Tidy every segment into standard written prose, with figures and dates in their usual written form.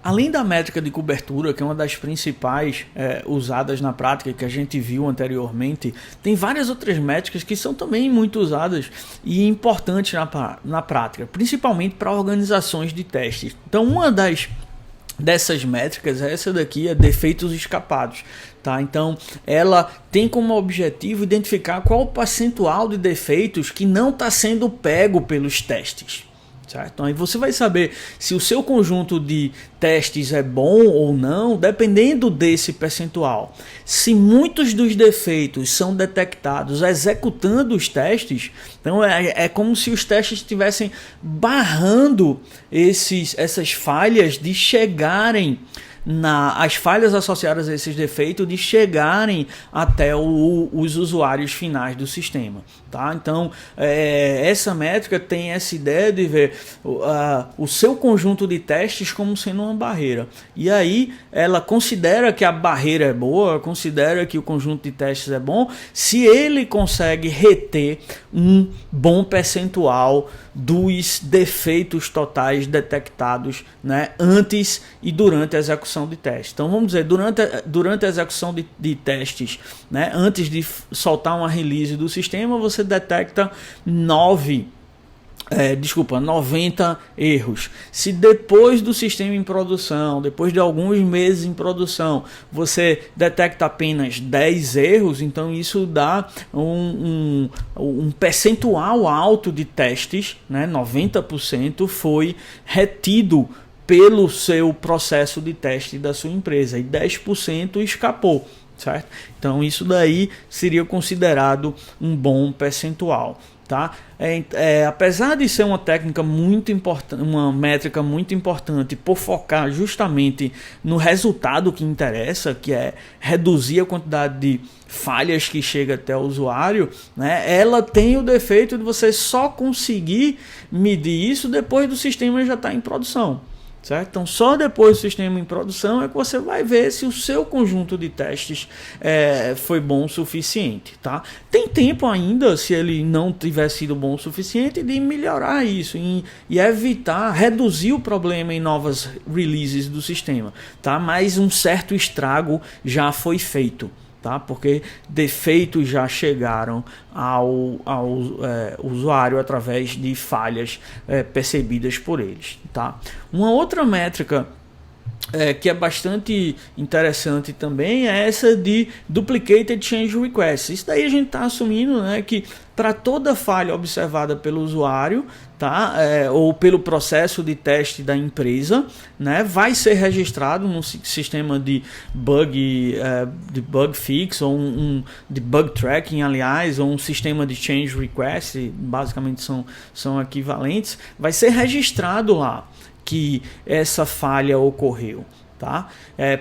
Além da métrica de cobertura, que é uma das principais usadas na prática, que a gente viu anteriormente, tem várias outras métricas que são também muito usadas e importantes na prática, principalmente para organizações de testes. Então, uma dessas métricas é essa daqui, é defeitos escapados. Tá? Então, ela tem como objetivo identificar qual o percentual de defeitos que não está sendo pego pelos testes. Certo? Então, aí você vai saber se o seu conjunto de testes é bom ou não, dependendo desse percentual. Se muitos dos defeitos são detectados executando os testes, então é como se os testes estivessem barrando essas falhas de chegarem as falhas associadas a esses defeitos de chegarem até os usuários finais do sistema. Tá? Então, essa métrica tem essa ideia de ver o seu conjunto de testes como sendo uma barreira. E aí, ela considera que a barreira é boa, considera que o conjunto de testes é bom, se ele consegue reter um bom percentual dos defeitos totais detectados, né, antes e durante a execução de testes. Então, vamos dizer, durante a execução de testes, né, antes de soltar uma release do sistema, você detecta 90 erros. Se depois do sistema em produção, depois de alguns meses em produção, você detecta apenas 10 erros, então isso dá um percentual alto de testes, né? 90% foi retido pelo seu processo de teste da sua empresa e 10% escapou. Certo? Então isso daí seria considerado um bom percentual. Tá? Apesar de ser uma técnica muito importante, uma métrica muito importante por focar justamente no resultado que interessa, que é reduzir a quantidade de falhas que chega até o usuário, né? Ela tem o defeito de você só conseguir medir isso depois do sistema já estar em produção. Certo? Então, só depois do sistema em produção é que você vai ver se o seu conjunto de testes foi bom o suficiente. Tá? Tem tempo ainda, se ele não tiver sido bom o suficiente, de melhorar isso e evitar, reduzir o problema em novas releases do sistema. Tá? Mas um certo estrago já foi feito. Tá? Porque defeitos já chegaram ao usuário através de falhas percebidas por eles. Tá? Uma outra métrica que é bastante interessante também é essa de Duplicated Change Requests. Isso daí a gente está assumindo, né, que para toda falha observada pelo usuário, tá, ou pelo processo de teste da empresa, né, vai ser registrado num sistema de bug fix ou de bug tracking, aliás, ou um sistema de change request, basicamente são equivalentes, vai ser registrado lá que essa falha ocorreu. Tá?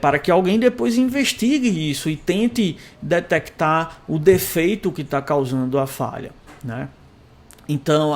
Para que alguém depois investigue isso e tente detectar o defeito que está causando a falha. Né? Então,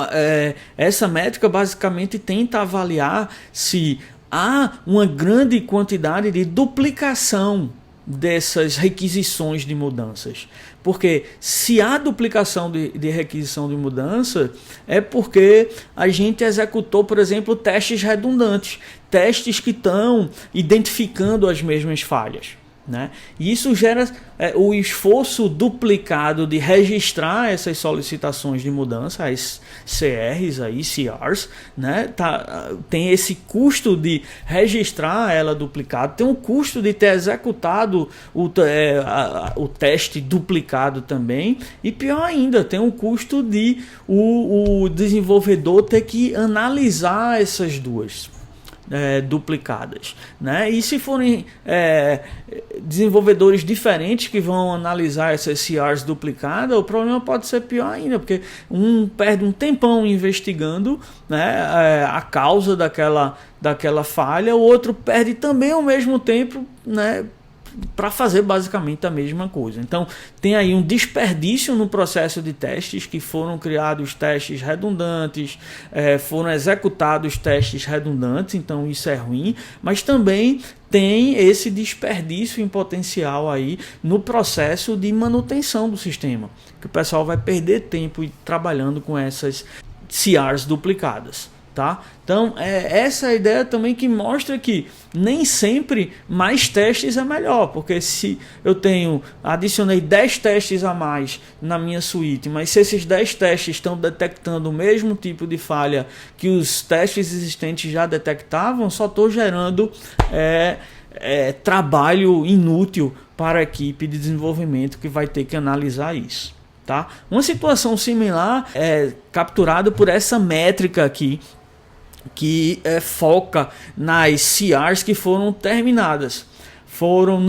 essa métrica basicamente tenta avaliar se há uma grande quantidade de duplicação dessas requisições de mudanças. Porque se há duplicação de requisição de mudança, é porque a gente executou, por exemplo, testes redundantes, testes que estão identificando as mesmas falhas. Né? E isso gera o esforço duplicado de registrar essas solicitações de mudança, as CRs, CRs, né? Tem esse custo de registrar ela duplicado, tem o custo de ter executado o teste duplicado também, e pior ainda, tem o custo de o desenvolvedor ter que analisar essas duas duplicadas, né? E se forem desenvolvedores diferentes que vão analisar essas CRs duplicadas, o problema pode ser pior ainda, porque um perde um tempão investigando, né, a causa daquela falha, o outro perde também ao mesmo tempo, né, para fazer basicamente a mesma coisa. Então tem aí um desperdício no processo de testes, que foram criados testes redundantes, foram executados testes redundantes, então isso é ruim, mas também tem esse desperdício em potencial aí no processo de manutenção do sistema, que o pessoal vai perder tempo trabalhando com essas CRs duplicadas. Tá? Então, essa é a ideia também que mostra que nem sempre mais testes é melhor, porque se eu adicionei 10 testes a mais na minha suíte, mas se esses 10 testes estão detectando o mesmo tipo de falha que os testes existentes já detectavam, só estou gerando trabalho inútil para a equipe de desenvolvimento que vai ter que analisar isso. Tá? Uma situação similar é capturada por essa métrica aqui, que foca nas CRs que foram terminadas. Foram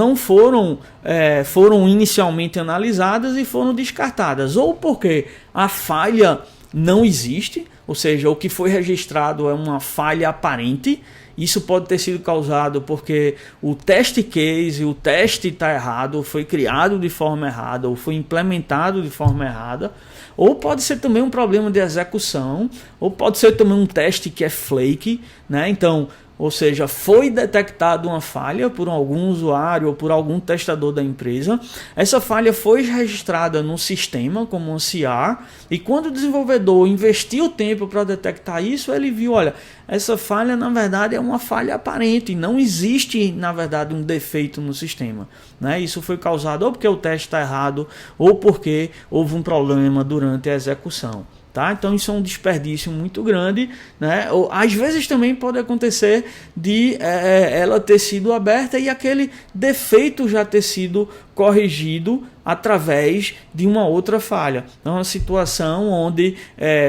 inicialmente analisadas e foram descartadas, ou porque a falha não existe, ou seja, o que foi registrado é uma falha aparente. Isso pode ter sido causado porque o test case, o teste está errado, ou foi criado de forma errada, ou foi implementado de forma errada, ou pode ser também um problema de execução, ou pode ser também um teste que é flake, né? Então, ou seja, foi detectada uma falha por algum usuário ou por algum testador da empresa. Essa falha foi registrada no sistema como um CR, e quando o desenvolvedor investiu tempo para detectar isso, ele viu, olha, essa falha na verdade é uma falha aparente, não existe na verdade um defeito no sistema, né? Isso foi causado ou porque o teste está errado, ou porque houve um problema durante a execução. Tá? Então isso é um desperdício muito grande, né? Ou, às vezes também pode acontecer de ela ter sido aberta e aquele defeito já ter sido corrigido através de uma outra falha. Então é uma situação onde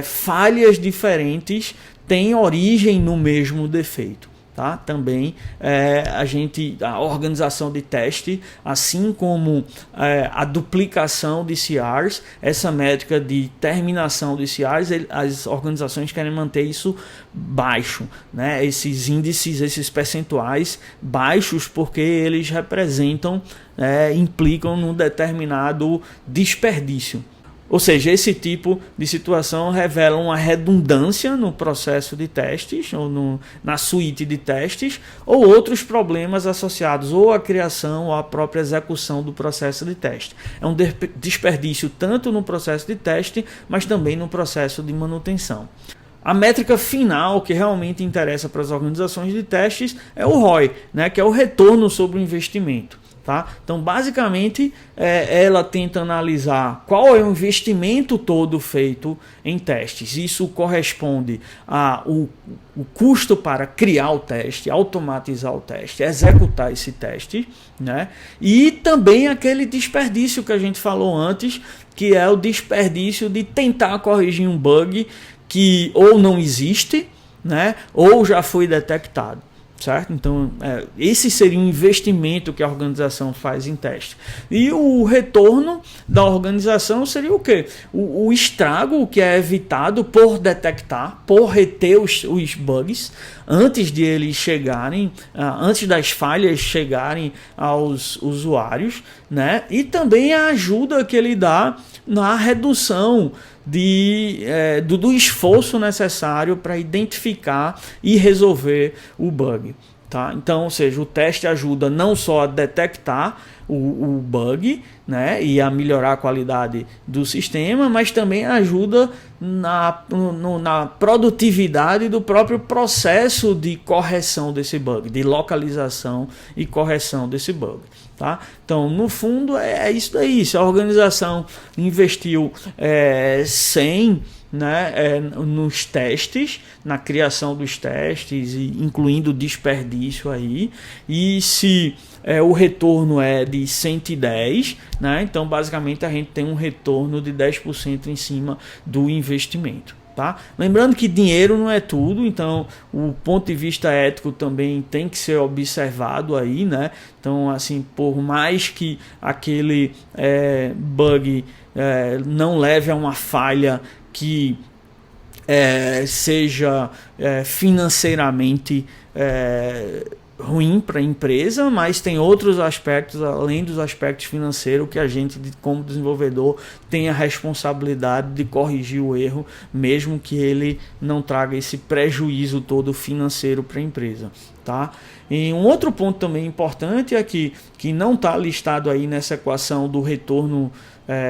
falhas diferentes têm origem no mesmo defeito. Tá? Também a organização de teste, assim como a duplicação de CRs, essa métrica de terminação de CRs, as organizações querem manter isso baixo, né? Esses índices, esses percentuais baixos, porque eles implicam num determinado desperdício. Ou seja, esse tipo de situação revela uma redundância no processo de testes, ou na suíte de testes, ou outros problemas associados ou à criação ou à própria execução do processo de teste. É um desperdício tanto no processo de teste, mas também no processo de manutenção. A métrica final que realmente interessa para as organizações de testes é o ROI, né, que é o retorno sobre o investimento. Tá? Então, basicamente, ela tenta analisar qual é o investimento todo feito em testes. Isso corresponde ao custo para criar o teste, automatizar o teste, executar esse teste, né? E também aquele desperdício que a gente falou antes, que é o desperdício de tentar corrigir um bug que ou não existe, né? Ou já foi detectado. Certo? Então, esse seria um investimento que a organização faz em teste. E o retorno da organização seria o quê? O estrago que é evitado por detectar, por reter os bugs, antes de eles chegarem, antes das falhas chegarem aos usuários, né? E também a ajuda que ele dá na redução do esforço necessário para identificar e resolver o bug. Tá? Então, ou seja, o teste ajuda não só a detectar o bug, né, e a melhorar a qualidade do sistema, mas também ajuda na produtividade do próprio processo de correção desse bug, de localização e correção desse bug. Tá? Então, no fundo, é isso daí. Se a organização investiu 100, né, nos testes, na criação dos testes, incluindo desperdício aí, e se o retorno é de 110, né, então basicamente a gente tem um retorno de 10% em cima do investimento. Tá? Lembrando que dinheiro não é tudo, então o ponto de vista ético também tem que ser observado aí, né? Então, assim, por mais que aquele bug não leve a uma falha que seja financeiramente ruim para a empresa, mas tem outros aspectos, além dos aspectos financeiros, que a gente, como desenvolvedor, tem a responsabilidade de corrigir o erro, mesmo que ele não traga esse prejuízo todo financeiro para a empresa. Tá? E um outro ponto também importante é que não está listado aí nessa equação do retorno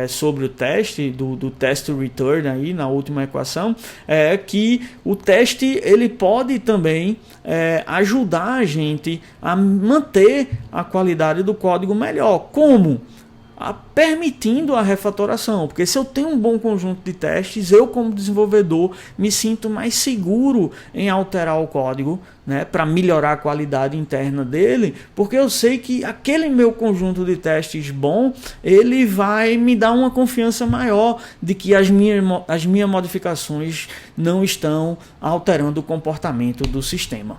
sobre o teste, do test return aí na última equação, é que o teste ele pode também ajudar a gente a manter a qualidade do código melhor. Como? Permitindo a refatoração, porque se eu tenho um bom conjunto de testes, eu como desenvolvedor me sinto mais seguro em alterar o código, né, para melhorar a qualidade interna dele, porque eu sei que aquele meu conjunto de testes bom, ele vai me dar uma confiança maior de que as minhas modificações não estão alterando o comportamento do sistema.